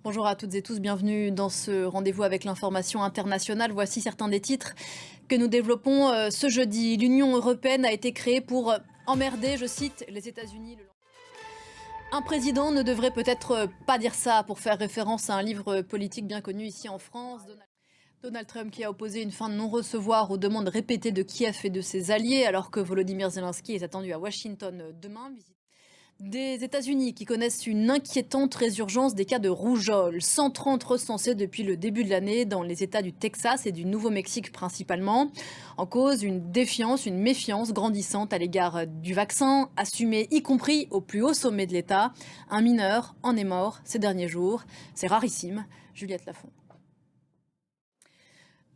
Bonjour à toutes et tous, bienvenue dans ce rendez-vous avec l'information internationale. Voici certains des titres que nous développons ce jeudi. L'Union européenne a été créée pour emmerder, je cite, les États-Unis. Un président ne devrait peut-être pas dire ça pour faire référence à un livre politique bien connu ici en France. Donald Trump qui a opposé une fin de non-recevoir aux demandes répétées de Kiev et de ses alliés alors que Volodymyr Zelensky est attendu à Washington demain. Des États-Unis qui connaissent une inquiétante résurgence des cas de rougeole, 130 recensés depuis le début de l'année dans les États du Texas et du Nouveau-Mexique principalement. En cause, une défiance, une méfiance grandissante à l'égard du vaccin, assumée y compris au plus haut sommet de l'État. Un mineur en est mort ces derniers jours. C'est rarissime. Juliette Lafont.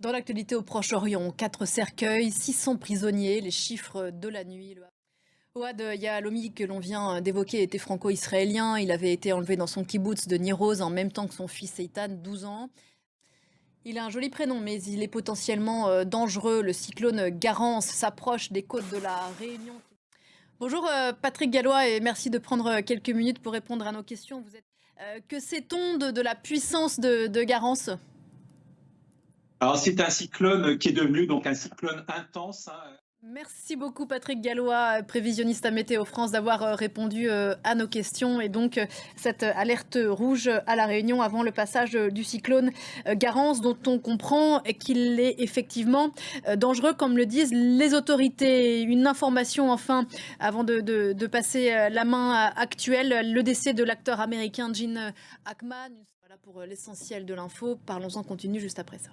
Dans l'actualité au Proche-Orient, 4 cercueils, 600 prisonniers, les chiffres de la nuit. Ouad Yahalomi, que l'on vient d'évoquer, était franco-israélien. Il avait été enlevé dans son kibboutz de Niroz en même temps que son fils Eitan, 12 ans. Il a un joli prénom, mais il est potentiellement dangereux. Le cyclone Garance s'approche des côtes de la Réunion. Bonjour Patrick Gallois et merci de prendre quelques minutes pour répondre à nos questions. Que sait-on de la puissance de Garance? Alors, c'est un cyclone qui est devenu donc un cyclone intense, hein. Merci beaucoup Patrick Gallois, prévisionniste à Météo France, d'avoir répondu à nos questions et donc cette alerte rouge à La Réunion avant le passage du cyclone Garance dont on comprend qu'il est effectivement dangereux comme le disent les autorités. Une information enfin avant de passer la main actuelle, le décès de l'acteur américain Gene Hackman. Voilà pour l'essentiel de l'info, parlons-en continu juste après ça.